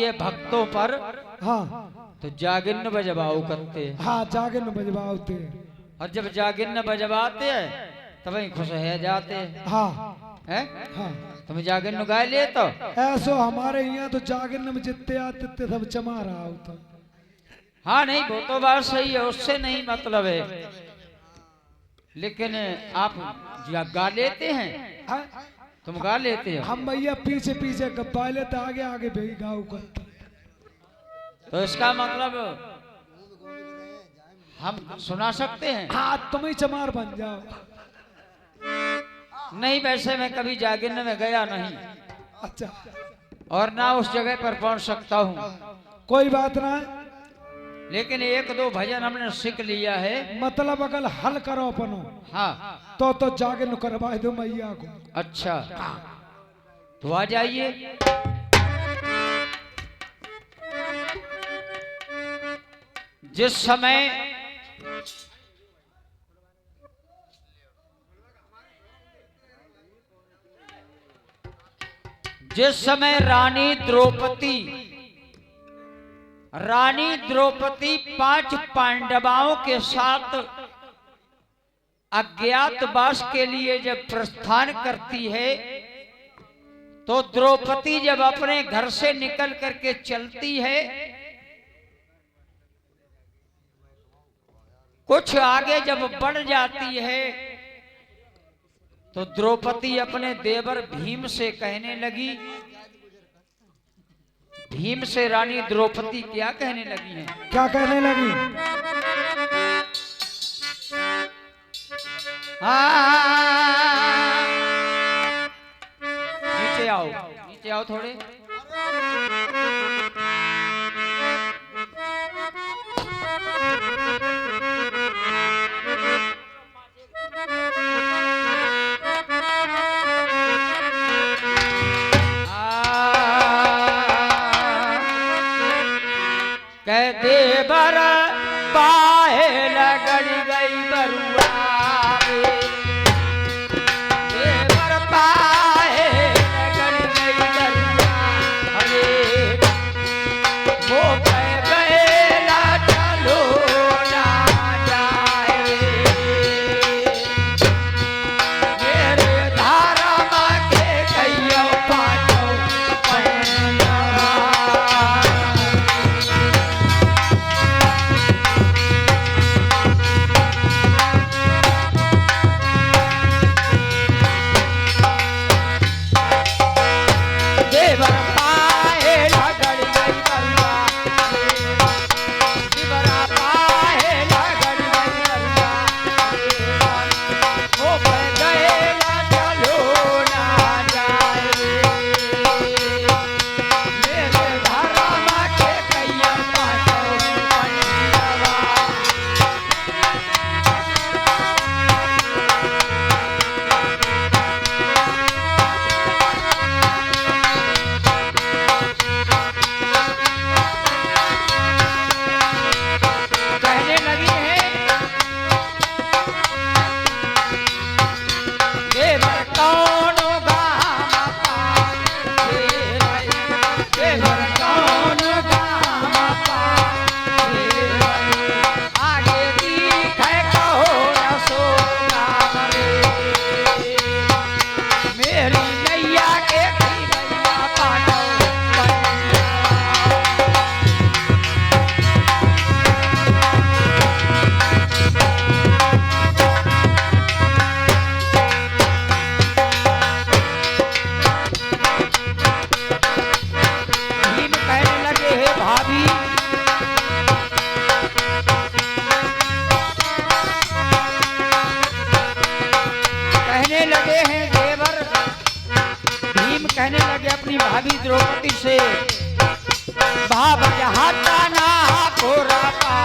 है भक्तों पर हाँ तो जागिन बजवाओ करते हैं। हाँ जागिन बजवाते। और जब जागिन बजवाते हैं तब ही खुश है जाते हैं। हाँ हैं? हाँ तुम जागिन गाय ले तो ऐसो हमारे यहाँ तो जागिन में जितने आते थे सब चमा रहा होता। हाँ नहीं वो तो बात सही है, उससे नहीं मतलब है, लेकिन आप गा लेते हैं। हाँ? तुम गा लेते हो हम भैया पीछे पीछे गप्पा लेते आगे आगे भी गाँव करते। तो इसका मतलब हम सुना सकते हैं। हाँ तुम ही चमार बन जाओ। नहीं वैसे मैं कभी जागिन में गया नहीं अच्छा और ना उस जगह पर पहुंच सकता हूँ, कोई बात ना, लेकिन एक दो भजन हमने सीख लिया है। मतलब अगर हल करो अपनो हाँ तो जागिन करवा दो मैया को। अच्छा तो आ जाइए। जिस समय रानी द्रौपदी 5 पांडवों के साथ अज्ञातवास के लिए जब प्रस्थान करती है तो द्रौपदी जब अपने घर से निकल करके चलती है, कुछ आगे जब बढ़ जाती है तो द्रौपदी अपने देवर भीम से कहने लगी, भीम से रानी द्रौपदी क्या कहने लगी है? क्या कहने लगी? नीचे आओ थोड़े। कहते बर पाए लगड़ गई बरुआ देवर पाए लगड़ गई बरुआ अरे वो कह गए ना चलो ना जाए मेरे धारा माँ के कहियो पाटो कहने लगे अपनी भाभी द्रौपदी से, भाव जहाता ना कोरा पा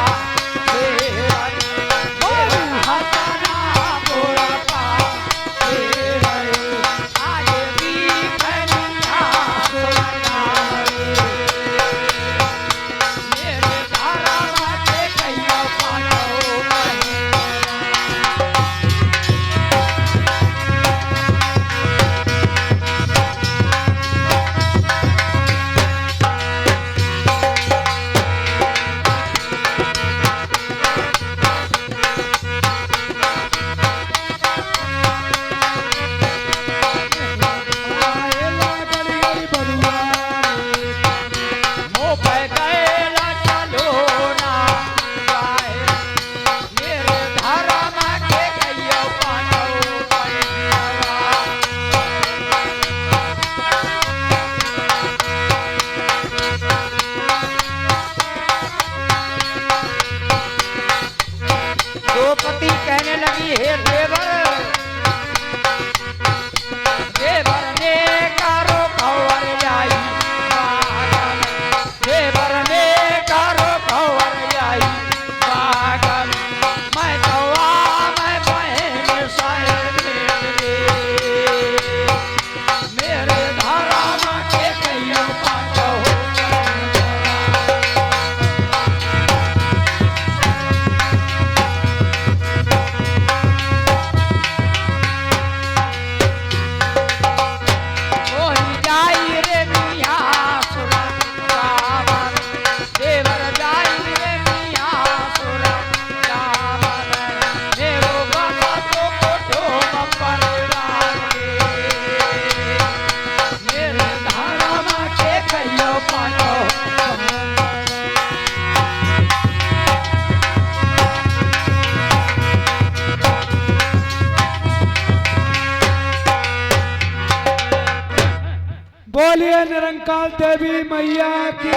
बोलिए निरंकाल देवी मैया की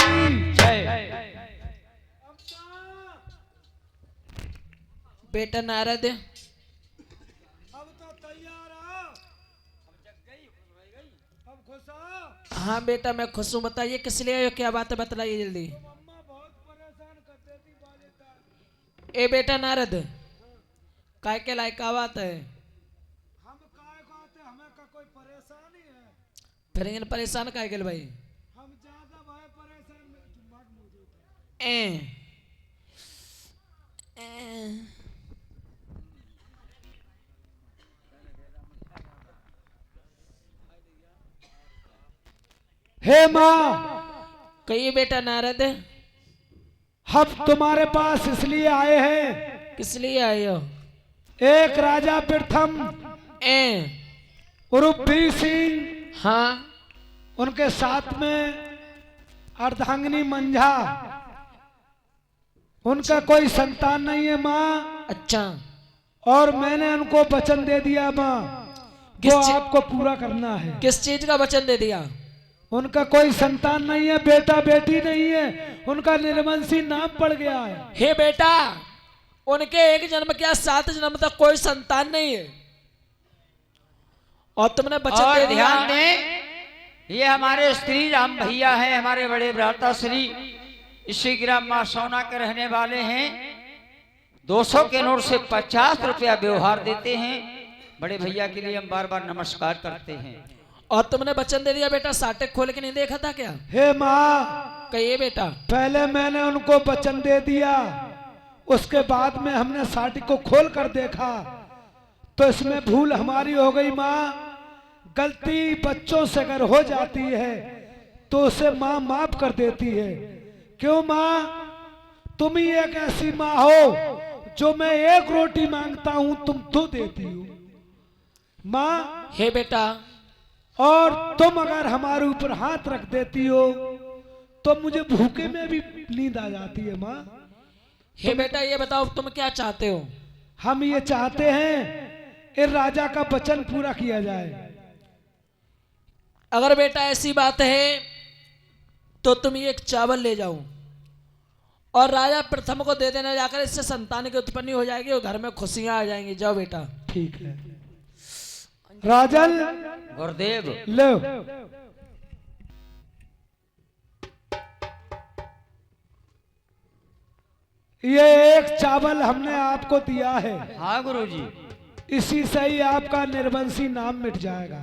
जय। बेटा नारद, अब तो तैयार हो, अब खुश हो। हाँ बेटा मैं खुश हूँ। बताइए किस लिए आए हो, क्या बात है बतलाइए जल्दी। अम्मा बहुत परेशान कर देती बालिका। ए बेटा नारद, काय के लायक का बात है? हम काय को आते, हमें का कोई परेशानी है? फिर इन परेशान काय गेल भाई? हम ज्यादा भाई परेशान में दिमाग मौजूद है। ए ए हे माँ, कहिए बेटा नारद, हम तुम्हारे पास इसलिए आए हैं, किस लिए आए हो? एक राजा प्रथम ए उर्फ वीर सिंह, हाँ उनके साथ में अर्धांगिनी मंझा, उनका कोई संतान नहीं है माँ, अच्छा, और मैंने उनको वचन दे दिया माँ, किस वो चीज- आपको पूरा करना है। किस चीज का वचन दे दिया? उनका कोई संतान नहीं है, बेटा बेटी नहीं है, उनका निर्वंशी नाम पड़ गया है। हे बेटा, उनके एक जन्म क्या 7 जन्म तक कोई संतान नहीं है, और तुमने वचन और दे दिया। ध्यान दें, ये हमारे श्री राम भैया हैं, हमारे बड़े भ्राता श्री इसी ग्राम मासौना के रहने वाले हैं। 200 के नोट से 50 रुपया व्यवहार देते हैं। बड़े भैया के लिए हम बार बार नमस्कार करते हैं। और तुमने वचन दे दिया बेटा, साटे खोल के नहीं देखा था क्या? हे माँ, कहिए बेटा। पहले मैंने उनको वचन दे दिया, उसके बाद में हमने साटी को खोल कर देखा तो इसमें भूल हमारी हो गई माँ। गलती बच्चों से अगर हो जाती है तो उसे माँ माफ कर देती है। क्यों माँ, तुम ही एक ऐसी माँ हो जो मैं एक रोटी मांगता हूं तुम 2 देती हो माँ, हे बेटा, और तुम अगर हमारे ऊपर हाथ रख देती हो तो मुझे भूखे में भी नींद आ जाती है माँ। हे बेटा ये बताओ तुम क्या चाहते हो? हम ये चाहते हैं इस राजा का वचन पूरा किया जाए। अगर बेटा ऐसी बात है तो तुम ये एक चावल ले जाओ और राजा प्रथम को दे देना जाकर, इससे संतान की उत्पत्ति हो जाएगी और घर में खुशियां आ जाएंगी। जाओ बेटा। ठीक है राजन, गुरुदेव, लो। ये एक चावल हमने आपको दिया है, हाँ गुरुजी। इसी से ही आपका निर्वंशी नाम मिट जाएगा।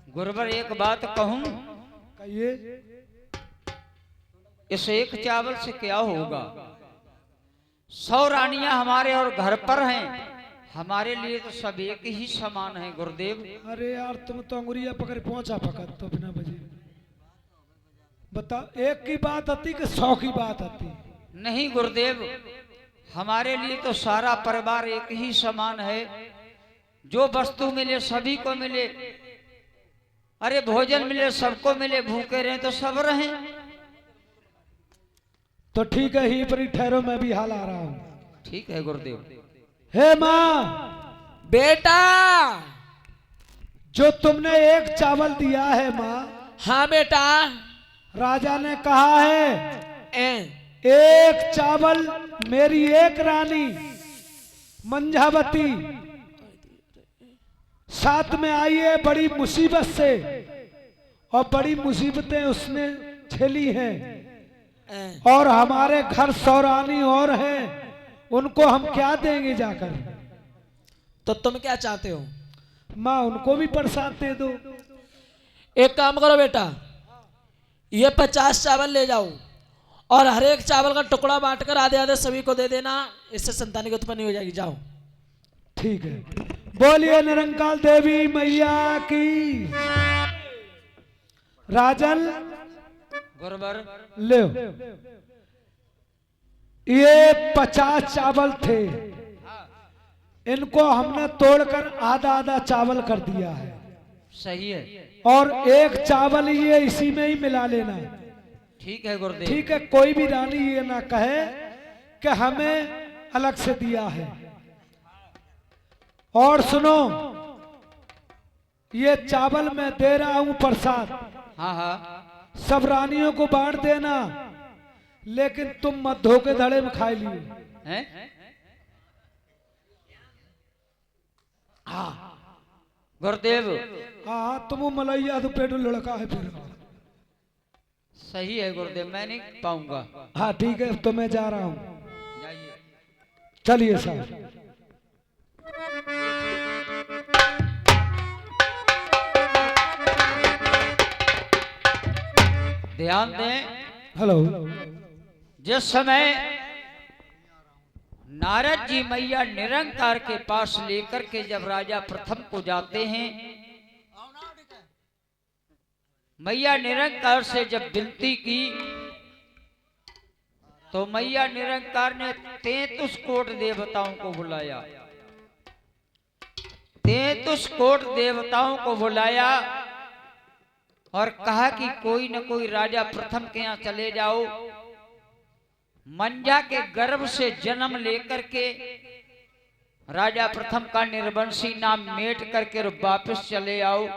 गुरुवर एक बात कहूं, कहिए। इस एक चावल से क्या होगा? 100 रानियां हमारे और घर पर हैं, हमारे लिए तो सब एक ही समान है गुरुदेव। अरे यार, तुम तो अंगुरिया पकड़ पहुंचा पकड़ तो बिना बजे। बता, एक की बात आती कि 100 की बात आती? नहीं गुरुदेव, हमारे लिए तो सारा परिवार एक ही समान है। जो वस्तु मिले सभी को मिले, अरे भोजन मिले सबको मिले, भूखे रहे तो सब रहें। तो ठीक है, ही पर ही ठहरो, मैं भी हाल आ रहा हूं। ठीक है गुरुदेव। हे माँ, बेटा। जो तुमने एक चावल दिया है माँ, हाँ बेटा। राजा ने कहा है ए एक चावल मेरी एक रानी मंझावती साथ में आई है बड़ी मुसीबत से, और बड़ी मुसीबतें उसने झेली हैं, ए, और हमारे घर 100 रानी और हैं, उनको हम क्या देंगे जाकर? तो तुम क्या चाहते हो? माँ, उनको भी प्रसाद दे दो। एक काम करो बेटा, ये 50 चावल ले जाओ और हर एक चावल का टुकड़ा बांटकर आधे आधे सभी को दे देना, इससे संतान की उत्पत्ति हो जाएगी। जाओ। ठीक है। बोलिए निरंकाल देवी मैया की। राजन, गुरुवर, ले। ये 50 चावल थे, इनको हमने तोड़कर आधा आधा चावल कर दिया है, सही है। और एक चावल ये इसी में ही मिला लेना। ठीक है गुरुदेव। ठीक है, कोई भी रानी ये ना कहे कि हमें अलग से दिया है। और सुनो, ये चावल मैं दे रहा हूं प्रसाद, हाँ हाँ सब रानियों को बांट देना, लेकिन तुम मत धोखे धड़े में खा लियो। हैं? हाँ गुरुदेव हाँ, तुम मलैया तो पेटू लड़का है फिर। सही है गुरुदेव, मैं नहीं पाऊंगा। हाँ ठीक है, तो मैं जा रहा हूँ, जाइए। चलिए साहब। ध्यान दें, हेलो। जिस समय नारद जी मैया निरंकार के पास लेकर के जब राजा प्रथम को जाते हैं, मैया निरंकार से जब विनती की तो मैया निरंकार ने 33 कोट देवताओं को बुलाया। 33 कोट देवताओं को बुलाया और कहा कि कोई न कोई राजा प्रथम के यहाँ चले जाओ, मंजा के गर्भ से जन्म लेकर के राजा प्रथम का निर्वंशी नाम मेट करके वापस चले आओ।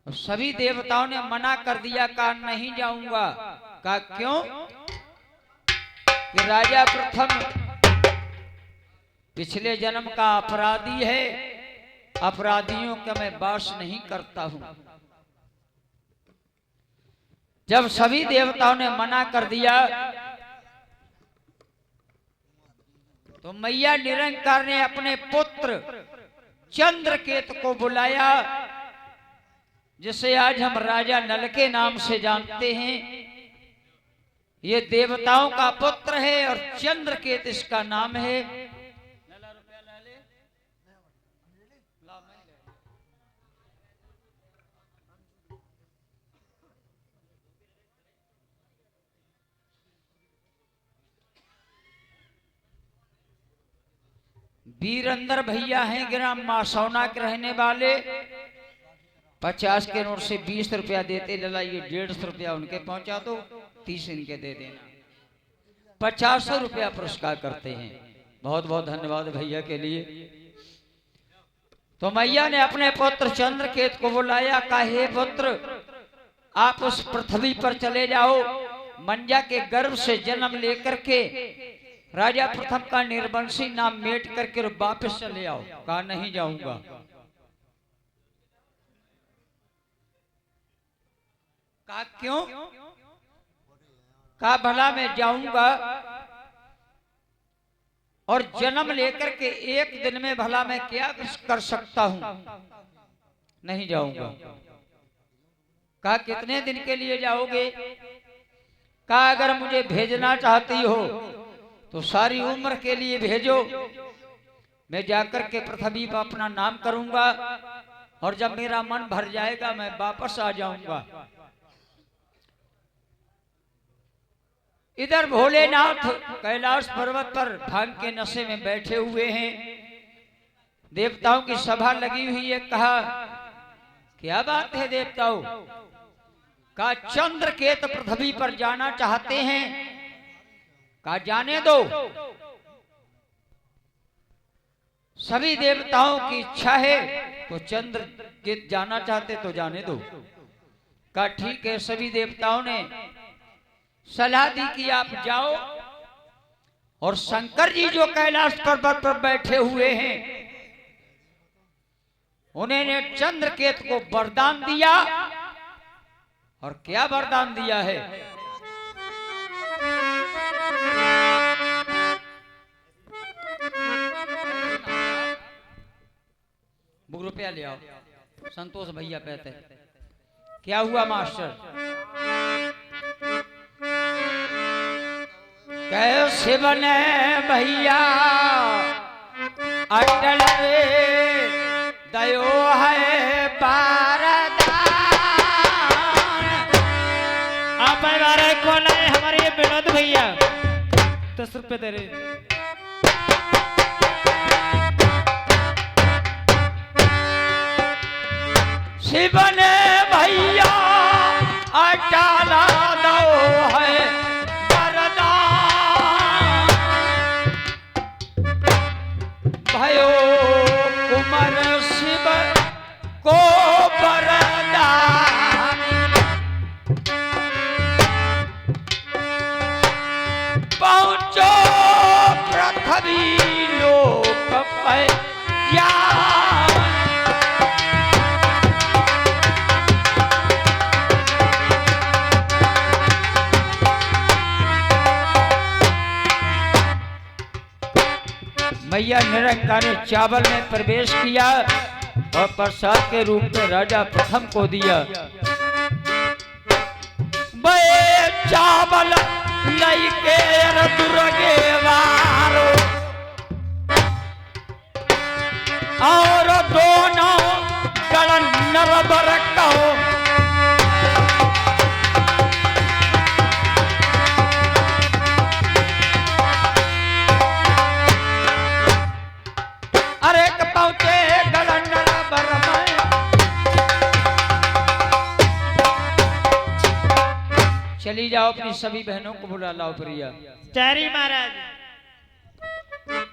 सभी देवताओं ने मना कर दिया, कहा नहीं जाऊंगा। कहा क्यों? कि राजा प्रथम पिछले जन्म का अपराधी है, अपराधियों का मैं वास नहीं करता हूं। जब सभी देवताओं ने मना कर दिया तो मैया निरंकार ने अपने पुत्र चंद्रकेत को बुलाया, जिसे आज हम राजा नल के नाम से जानते हैं। ये देवताओं का पुत्र है और चंद्रकेत इसका नाम है। वीरेंद्र भैया हैं ग्राम मासौना के रहने वाले। 50 के नोट से 20 रुपया देते, लला ये 150 रुपया उनके पहुंचा दो, 30 इनके दे देना। 50 रुपया पुरस्कार करते हैं। बहुत बहुत धन्यवाद भैया के लिए। तो मैया ने अपने पुत्र चंद्रकेत को बुलाया, कहा हे पुत्र आप उस पृथ्वी पर चले जाओ, मंजा के गर्भ से जन्म लेकर के राजा प्रथम का निर्वंशी नाम मेट करके वापस चले आओ। कहा नहीं जाऊंगा। कहा क्यों? कहा भला मैं जाऊंगा और जन्म लेकर के एक दिन में भला मैं क्या कर सकता हूं, नहीं जाऊंगा। कहा कितने दिन के लिए जाओगे? कहा अगर मुझे भेजना चाहती हो तो सारी उम्र के लिए भेजो, मैं जाकर के पृथ्वी पर अपना नाम करूंगा और जब मेरा मन भर जाएगा मैं वापस आ जाऊंगा। इधर भोलेनाथ कैलाश पर्वत पर भांग के नशे में बैठे हुए हैं। देवताओं की सभा लगी हुई है। कहा क्या बात है देवताओं? कहा चंद्रकेत पृथ्वी पर जाना चाहते हैं। कहा जाने दो, सभी देवताओं की इच्छा है तो चंद्रकेत जाना चाहते तो जाने दो। कहा ठीक है। सभी देवताओं ने सलाह दी कि आप जाओ और शंकर जी जो कैलाश पर्वत पर बैठे हुए हैं उन्होंने चंद्रकेत को वरदान दिया। और क्या वरदान दिया है? बुक रुपया ले आओ। संतोष भैया कहते हैं क्या हुआ मास्टर? कैसे बने भैया अटल रे दयो है पारदान। आप हमारे कौन है? हमारे ये विनोद भैया 10 रुपए दे रहे। शिव ने भैया अटाला दो है वरदान भयो कुमार शिव को वरदान पहुंचो पृथ्वी लोक पे मैया निरंकार ने चावल में प्रवेश किया और प्रसाद के रूप में राजा प्रथम को दिया। बे चावल लइके दुर्गे वारो और दोनों गलन नरबर कहो अरे पहुंचे गलन नरबर में चली जाओ अपनी सभी बहनों को बुला लाओ प्रिया। चारी महाराज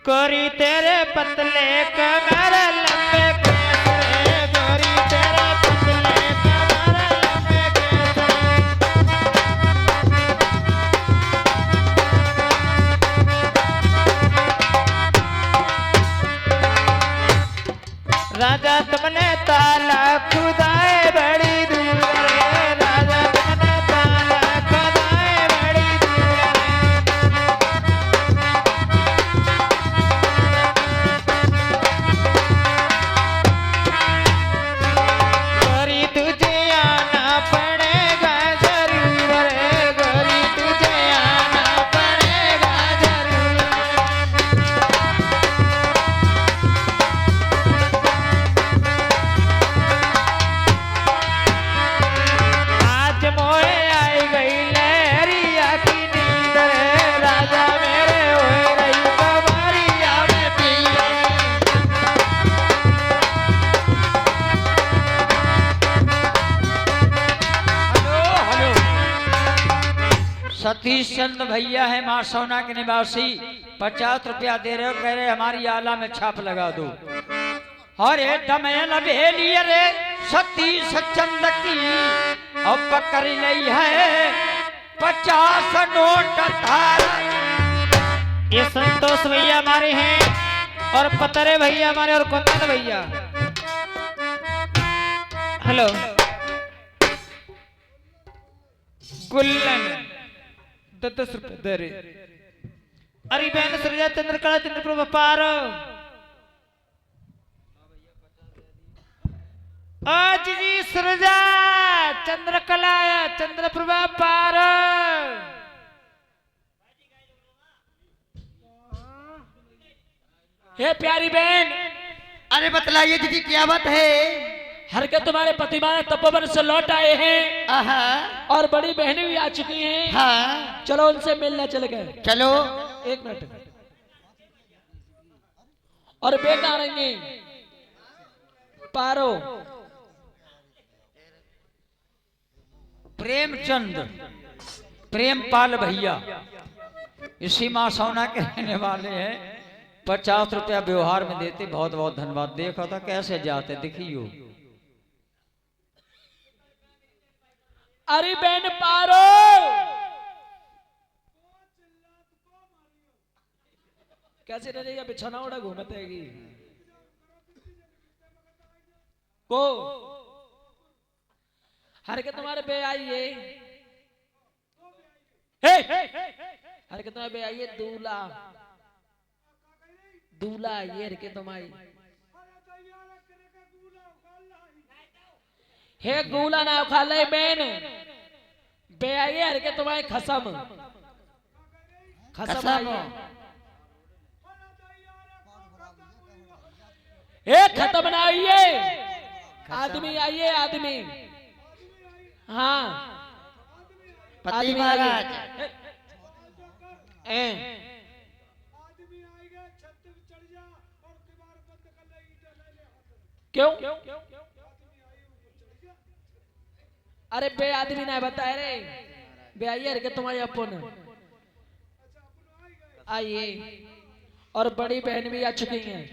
कोरी तेरे पतले कमर लंबे केसरे गोरी तेरे पतले कमर लंबे केसरे राजा तुमने ताला खुदाए बड़ी दूर रे राजा तुमने ताला खुदाए बड़ी दूर गोरी तुझे आना पड़ेगा जरूर रे गोरी तुझे आना पड़ेगा जरूर आज मोए आई गई लहरिया की नींद रे राजा मेरे होए रही कमरिया में पीर हेलो हेलो सतीश चंद्र भैया है मां सोना के निवासी 50 रुपया दे रहे हो कह रहे हमारी आला में छाप लगा दो। अरे दमयन भेलिए रे सतीश चंद्र की अब पकड़ ली है 50 नोट धारा। ये संतोष भैया हमारे हैं और पतरे भैया हमारे और कुंदन भैया। हेलो गुल्लन 10 रुपए दे रे। अरे बहन सृजा चंद्रकला चंद्रप्रभा पार आज जी सृजा चंद्रकला चंद्रप्रभा पार हे प्यारी बहन, अरे बतलाइए दीदी क्या बात है। हर के तुम्हारे पतिमान तपोवन से लौट आए हैं आहा, और बड़ी बहनें भी आ चुकी हैं। हाँ चलो उनसे मिलने चले गए। चलो। एक मिनट। और बेटा रहेंगे पारो प्रेमचंद प्रेमपाल भैया इसी मां सोना के रहने वाले हैं। 50 रुपया व्यवहार में देते, बहुत बहुत धन्यवाद। देखो था कैसे जाते दिखियो। अरे बहन पारो कैसे रहेगा, बिछौना उड़ा घूमतेगी को हर के तुम्हारे पे आइए। हर के तुम्हारे पे आइए दूल्हा दूल्हा ये हर के तुम्हारी हे दूल्हा ना खा ले बहन बे आइए हर के तुम्हारे खसम खसम आइए। एक खत्म ना आइए, आदमी आइए आदमी। हाँ पति महाराज क्यों अरे बे आदमी ना बताए रे बे आइए रे तुम्हारे अपन आइए और बड़ी बहन भी आ चुकी हैं।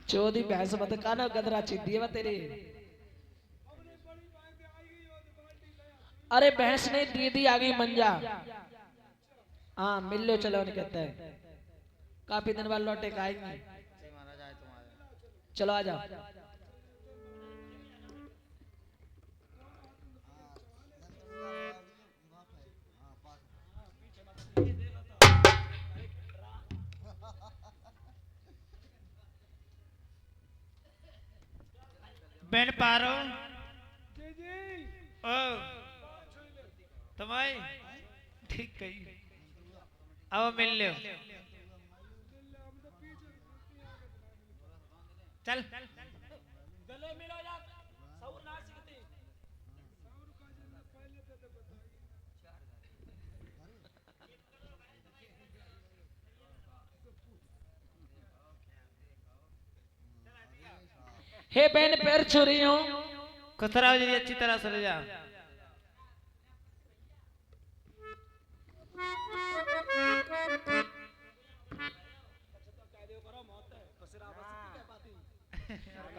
चौधरी भैंस मत काना गदरा चिद्दी है तेरे। अरे भैंस नहीं दीदी आ गई मंजा। हाँ मिल लो चलो नहीं कहता है काफी दिन बाद लौटे का आएंगे। चलो आ जाओ। बहन पारो ओ तुम्हारी ठीक कही आओ मिल लो चल हे बहन पैर छू रही हूँ। कतरा जी अच्छी तरह से ले जा।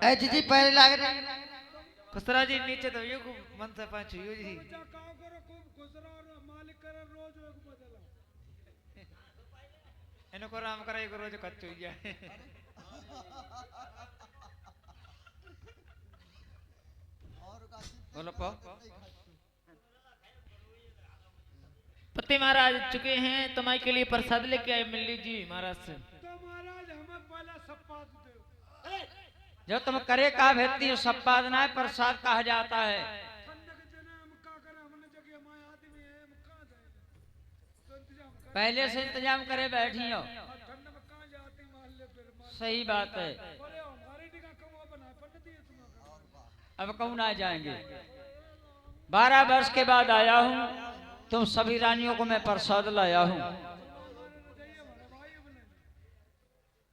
ए जीजी पैर लाग रहे कसरा जी नीचे तो यो मन से पाँच यो जी इनको राम करा एक रोज कच्चो जाए। बोलो को पति महाराज चुके हैं तुम्हारे के लिए प्रसाद लेके आए मिल्ली जी महाराज से। जो तुम करे का भेजती हो सप्पाद ना है प्रसाद कहा जाता है। पहले से इंतजाम करे बैठी हो। सही बात है। अब कौन आ जाएंगे। 12 वर्ष के बाद आया हूँ तुम सभी रानियों को मैं प्रसाद लाया हूँ।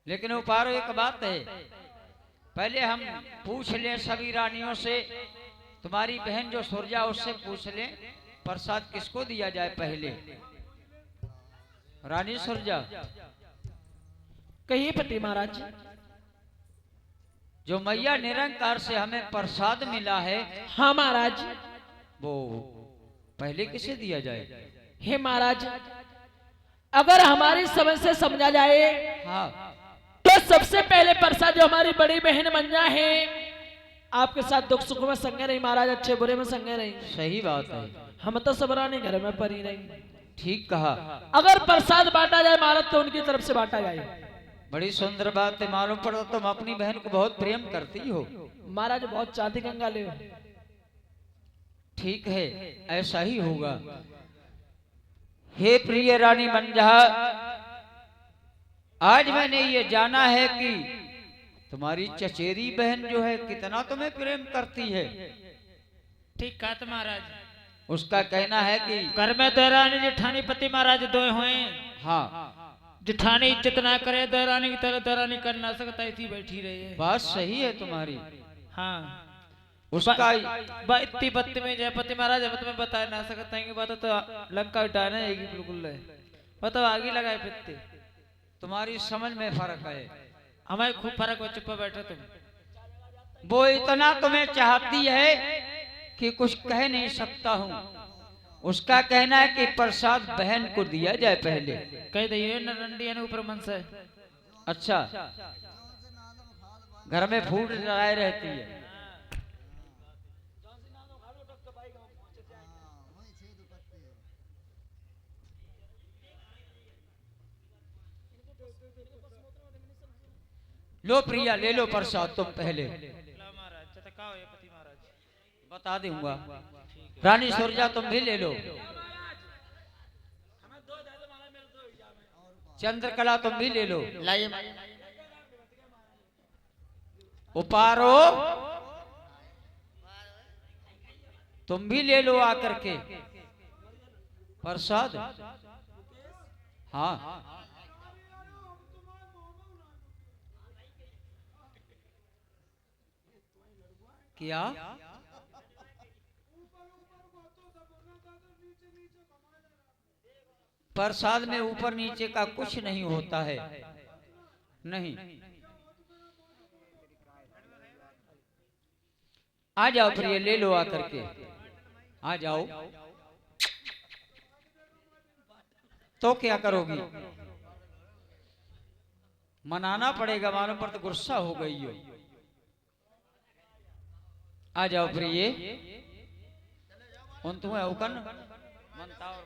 लेकिन उपारो एक बात है पहले हम पूछ लें सभी रानियों से तुम्हारी बहन जो सुरजा उससे पूछ लें प्रसाद किसको दिया जाए पहले। रानी सुरजा कहिए पति महाराज। जो मैया निरंकार से हमें प्रसाद मिला है हाँ महाराज वो पहले किसे दिया जाए। हे महाराज अगर हमारी समझ से समझा जाए हाँ तो सबसे पहले प्रसाद जो हमारी बड़ी बहन मंजा है आपके साथ दुख सुख में संगे रही महाराज अच्छे बुरे में संगे रही। सही बात है। हम तो सबरानी घर में परी रही। ठीक कहा। अगर प्रसाद बांटा जाए महाराज तो उनकी तरफ से बांटा जाए। बड़ी सुंदर बात है। मालूम पड़ता तुम अपनी बहन को बहुत प्रेम करती हो। महाराज बहुत चाहती गंगा ले। ठीक है ऐसा ही होगा। हे प्रिय रानी मंजा आज मैंने ये जाना है कि तुम्हारी चचेरी बहन जो है कितना तुम्हें प्रेम करती है। ठीक कहा तो महाराज। उसका कहना है कि घर में देरानी जेठानी पति महाराज दो हुए। हाँ जेठानी इज्जत ना करे देरानी की तरह देरानी कर ना सकता इसी बैठी रही है। बात सही है तुम्हारी। हाँ उसका इतनी बत्ती में जय पति महाराज हम तुम्हें बता ना सकता है बात तो लंका उठाना है बिल्कुल बताओ आगे लगाए पित्ते। तुम्हारी समझ में फर्क है। हमें खूब फर्क हो चुप बैठो तुम। वो इतना तुम्हें चाहती है कि कुछ कह नहीं सकता हूँ। उसका कहना है कि प्रसाद बहन को दिया जाए पहले। कह दिए नरंडिया ने ऊपर मन से। अच्छा घर में फूट जलाए रहती है। लो प्रिया ले लो प्रसाद तुम पहले। बता दूंगा। रानी सुरजा तुम भी ले लो। चंद्रकला तुम भी ले लो। लाइए उपारो तुम भी ले लो आकर के प्रसाद। हाँ क्या प्रसाद में ऊपर नीचे का कुछ नहीं होता है, नहीं। आ जाओ प्रिय, ले लो आकर के, आ जाओ। तो क्या करोगी? मनाना पड़ेगा, मानो पर तो गुस्सा हो गई हो। आ जाओ प्रिय, उन तुम्हें उकन बनता और